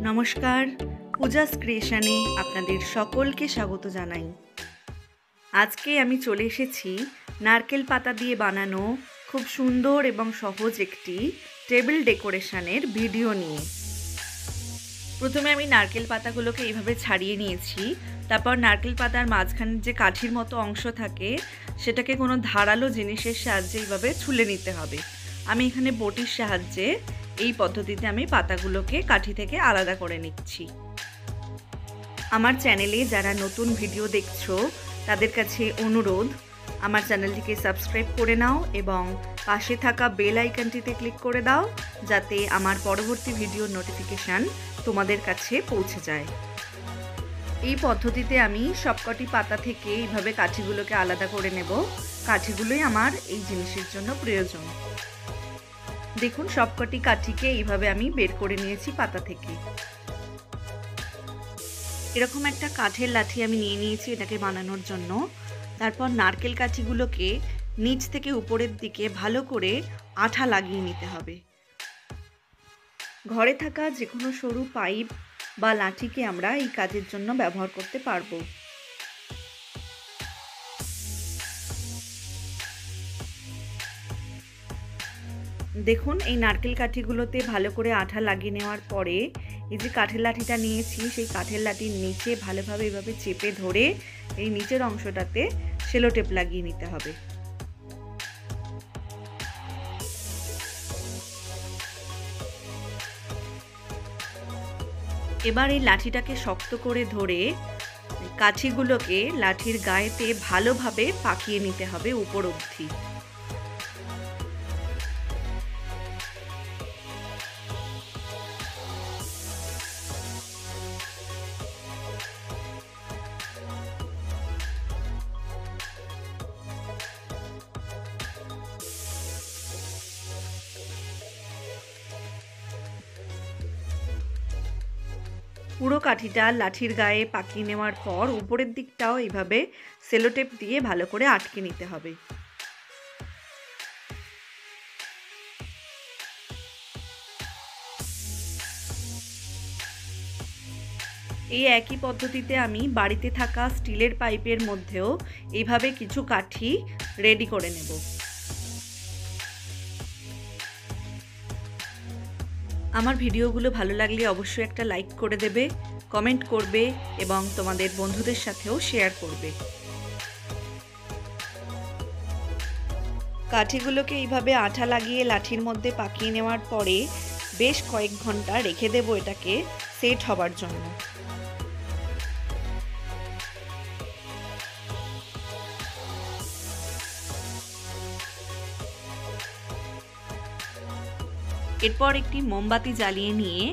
নমস্কার, পূজাস ক্রিয়েশনে আপনাদের সকলকে স্বাগত জানাই। আজকে আমি চলে এসেছি নারকেল পাতা দিয়ে বানানো খুব সুন্দর এবং সহজ একটি টেবিল ডেকোরেশনের ভিডিও নিয়ে। প্রথমে আমি নারকেল পাতাগুলোকে এইভাবে ছাড়িয়ে নিয়েছি। তারপর নারকেল পাতার মাঝখানে যে কাঠির মতো অংশ থাকে সেটাকে কোনো ধারালো জিনিসের সাহায্যে এইভাবে ছুলে নিতে হবে। আমি এখানে বটির সাহায্যে এই পদ্ধতিতে আমি পাতাগুলোকে কাঠি থেকে আলাদা করে নিচ্ছি। আমার চ্যানেলে যারা নতুন ভিডিও দেখছো তাদের কাছে অনুরোধ, আমার চ্যানেলটিকে সাবস্ক্রাইব করে নাও এবং পাশে থাকা বেল আইকনটিতে ক্লিক করে দাও, যাতে আমার পরবর্তী ভিডিওর নোটিফিকেশান তোমাদের কাছে পৌঁছে যায়। এই পদ্ধতিতে আমি সবকটি পাতা থেকে এইভাবে কাঠিগুলোকে আলাদা করে নেব। কাঠিগুলোই আমার এই জিনিসের জন্য প্রয়োজন। দেখুন, সবকটি কাঠিকে এইভাবে আমি বের করে নিয়েছি পাতা থেকে। এরকম একটা কাঠের লাঠি আমি নিয়ে নিয়েছি এটাকে বানানোর জন্য। তারপর নারকেল কাঠিগুলোকে নিচ থেকে উপরের দিকে ভালো করে আঠা লাগিয়ে নিতে হবে। ঘরে থাকা যে কোনো সরু পাইপ বা লাঠিকে আমরা এই কাজের জন্য ব্যবহার করতে পারবো। দেখুন, এই নারকেল কাঠিগুলোতে ভালো করে আঠা লাগিয়ে নেওয়ার পরে এই যে কাঠের লাঠিটা নিয়েছি সেই কাঠের লাঠির নিচে ভালোভাবে এভাবে চেপে ধরে এই নিচের অংশটাতে সেলো টেপ লাগিয়ে নিতে হবে। এবার এই লাঠিটাকে শক্ত করে ধরে কাঠিগুলোকে লাঠির গায়েতে ভালোভাবে পাকিয়ে নিতে হবে উপর অবধি। পুরো কাঠিটা লাঠির গায়ে পাকিয়ে নেওয়ার পর উপরের দিকটাও এইভাবে সেলোটেপ দিয়ে ভালো করে আটকে নিতে হবে। এই একই পদ্ধতিতে আমি বাড়িতে থাকা স্টিলের পাইপের মধ্যেও এইভাবে কিছু কাঠি রেডি করে নেব। আমার ভিডিওগুলো ভালো লাগলে অবশ্যই একটা লাইক করে দেবে, কমেন্ট করবে এবং তোমাদের বন্ধুদের সাথেও শেয়ার করবে। কাঠিগুলোকে এইভাবে আঠা লাগিয়ে লাঠির মধ্যে পাকিয়ে নেওয়ার পরে বেশ কয়েক ঘন্টা রেখে দেব এটাকে সেট হবার জন্য। এরপর একটি মোমবাতি জ্বালিয়ে নিয়ে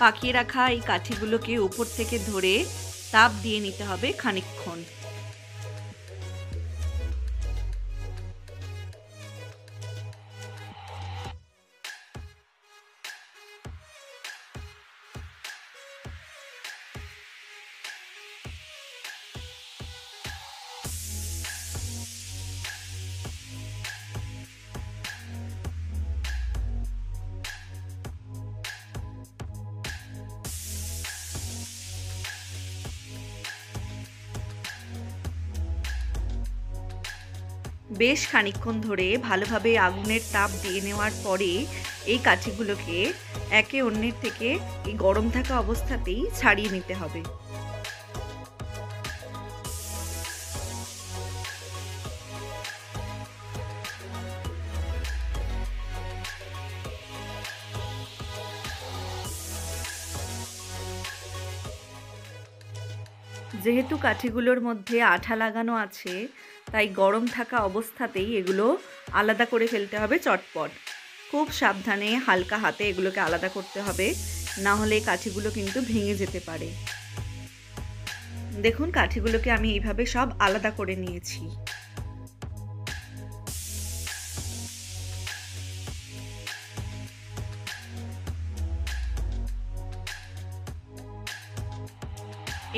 পাকিয়ে রাখা এই কাঠিগুলোকে উপর থেকে ধরে তাপ দিয়ে নিতে হবে খানিকক্ষণ। বেশ খানিকক্ষণ ধরে ভালোভাবে আগুনের তাপ দিয়ে নেওয়ার পরে এই কাঠিগুলোকে একে অন্যের থেকে এই গরম থাকা অবস্থাতেই ছাড়িয়ে নিতে হবে। যেহেতু কাঠিগুলোর মধ্যে আঠা লাগানো আছে তাই গরম থাকা অবস্থাতেই এগুলো আলাদা করে ফেলতে হবে চটপট। খুব সাবধানে হালকা হাতে এগুলোকে আলাদা করতে হবে, না হলে কাঠিগুলো কিন্তু ভেঙে যেতে পারে। দেখুন, কাঠিগুলোকে আমি এইভাবে সব আলাদা করে নিয়েছি।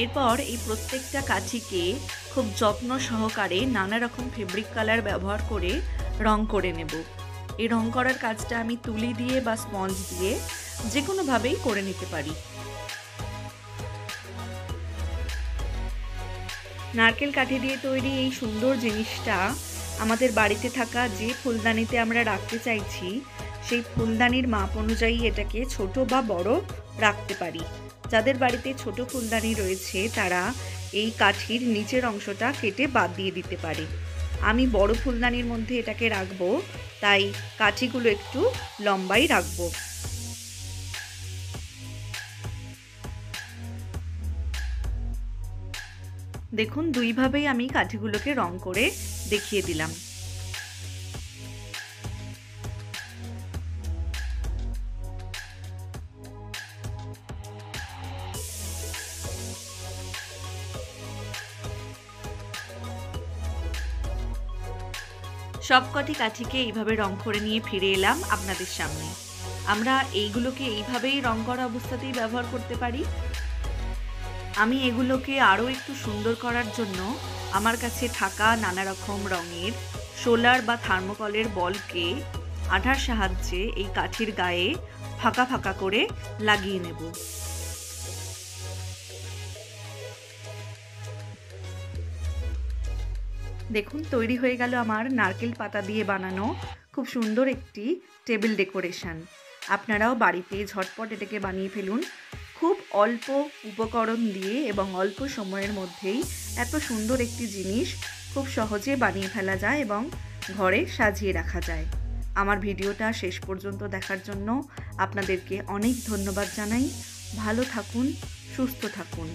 এরপর এই প্রত্যেকটা কাঠিকে খুব যত্ন সহকারে নানা রকম ফেব্রিক কালার ব্যবহার করে রং করে নেব। এই রং করার কাজটা আমি তুলি দিয়ে বা স্পঞ্জ দিয়ে যে কোনোভাবেই করে নিতে পারি। নারকেল কাঠি দিয়ে তৈরি এই সুন্দর জিনিসটা আমাদের বাড়িতে থাকা যে ফুলদানিতে আমরা রাখতে চাইছি সেই ফুলদানির মাপ অনুযায়ী এটাকে ছোট বা বড় রাখতে পারি। যাদের বাড়িতে ছোট ফুলদানি রয়েছে তারা এই কাঠির নিচের অংশটা কেটে বাদ দিয়ে দিতে পারে। আমি বড় ফুলদানির মধ্যে এটাকে রাখবো, তাই কাঠিগুলো একটু লম্বাই রাখবো। দেখুন দুইভাবেই আমি কাঠিগুলোকে রং করে দেখিয়ে দিলাম। সবকটি কাঠিকে এইভাবে রং করে নিয়ে ফিরে এলাম আপনাদের সামনে। আমরা এইগুলোকে এইভাবেই রং করা অবস্থাতেই ব্যবহার করতে পারি। আমি এগুলোকে আরও একটু সুন্দর করার জন্য আমার কাছে থাকা নানা রকম রঙের সোলার বা থার্মোকলের বলকে আঠার সাহায্যে এই কাঠির গায়ে ফাঁকা ফাঁকা করে লাগিয়ে নেব। দেখুন তৈরি হয়ে গেল আমার নারকেল পাতা দিয়ে বানানো খুব সুন্দর একটি টেবিল ডেকোরেশন। আপনারাও বাড়িতে ঝটপট এটাকে বানিয়ে ফেলুন। খুব অল্প উপকরণ দিয়ে এবং অল্প সময়ের মধ্যেই এত সুন্দর একটি জিনিস খুব সহজে বানিয়ে ফেলা যায় এবং ঘরে সাজিয়ে রাখা যায়। আমার ভিডিওটা শেষ পর্যন্ত দেখার জন্য আপনাদেরকে অনেক ধন্যবাদ জানাই। ভালো থাকুন, সুস্থ থাকুন।